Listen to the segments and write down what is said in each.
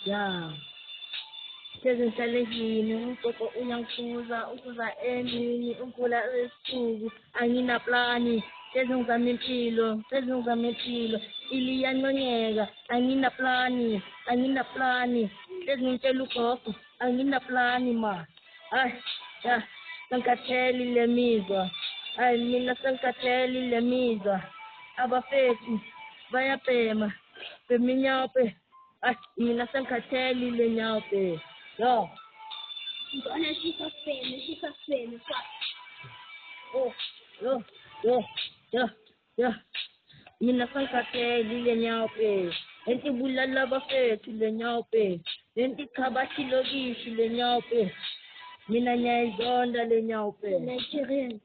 Ya. Sezinhlelekile ugogo ukuza emini, ukula esuku, anginaplani, sezingizama impilo, iliyanconyeka, anginaplani, sezingitshela ugogo, anginaplani ma. Ay, ya, sengikhathele le mizwa, mina sengikhathele le mizwa, abafethu, bayabhema, beminyaphe, ay, mina sengikhathele le nyaphe, yo. Ngona shisa feme, Oh, yo. Mina sengikhathele le nyaphe, lenti bulala abafethu le nyaphe, lenti chabashi lokishi le nyaphe, mina ngiyayizonda le nyaphe. Nigerian.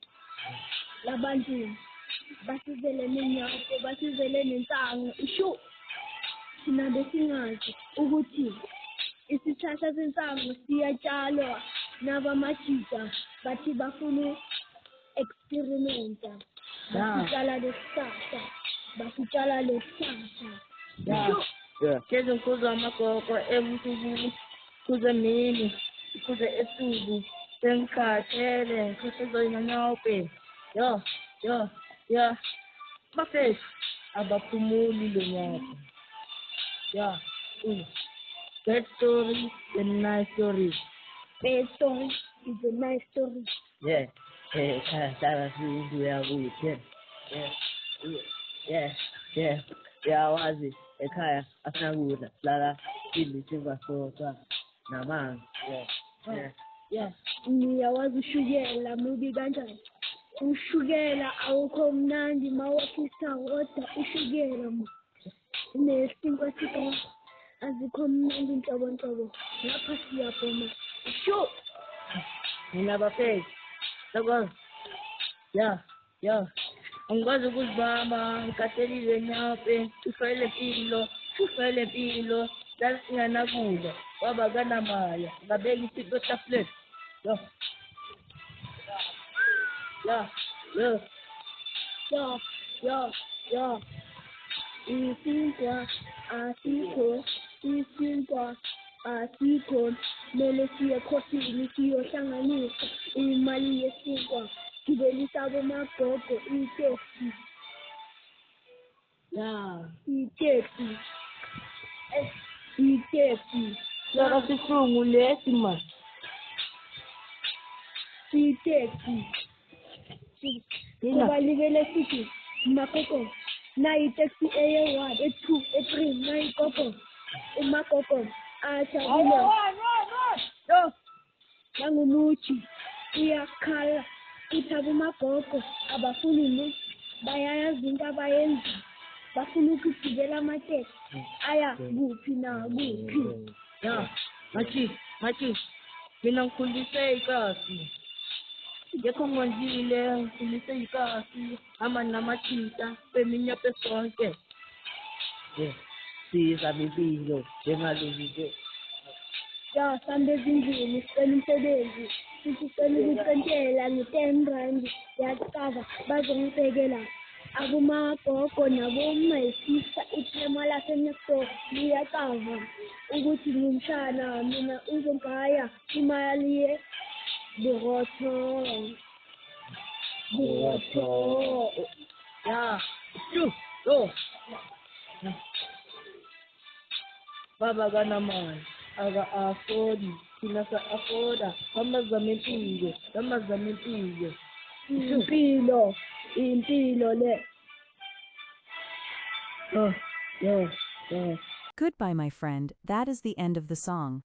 Labantu basizele nenyako, basizele nensango. Isho thina besingazi ukuthi isihlahla sensango siyatshalwa nabamajida bathi bafuna experimenta. Basitshala lesihlahla. Ya. Keze kuza amagogo ebusuku, kuze mini, kuze esuku, sengikhathele, kusezoyinyanyawupe. Yo. Bafethu, abaphumuli le nyaka. Ya. Bad story, the nice story. Bad story is a nice story. Yeah. Hlala sibuya kuthi. Yeah, wazi ekhaya asinakudla lala silisiba sodwa namanzi. Yeah. Ngiyawazi ushukela mubi kanjani. Ushukela awukho mnandi mawafisa kodwa ushukela ma. Nesinkwa sika azikho mnandi inhlobo lapha siyabhoma. Sho. Mina bafethu. Sakwazi. Yeah. Angikwazi ukuzibamba, ngikhathelile nyaphe, ufayele impilo, la singanakudla, waba kanamaya, ngabeka isipho etafuleni. Yo. Isinkwa asikho, mele siye ekhosini siyohlanganisa imali yesinkwa. Gibelisa abomagogo iteksi. Ya. Iteksi. Loko sihlungu lesi ma. Iteksi. Kubalibele sithi magogo na iteksi eye1 e2 e3 na igogo umagogo ajabule. Yo. Nangumuthi uyakhala. Uthaba umagogo abafuni ni bayayazi into abayenza bafuna ukugibela amateksi aya kuphi na kuphi. Ya, machi, mina ngikhulise ikasi. Yekho ngonjile, ngikhulise ikasi, ama namachita, beminyaphe sonke. Sizama impilo, njengalezi. Ya, sambe ezindlini sicela umsebenzi. Sicela ukuqentela nge-10 rand yakava bazongibhekela abomagogo nabomayisisa iphema lasenesto liyacava ukuthi ngumshana mina uzongaya imali ye-borotho. Ya, yo. Baba kanamali, aka-afodi, thina sa-afoda, kamazama impilo. Impilo le. Yo. Goodbye, my friend. That is the end of the song.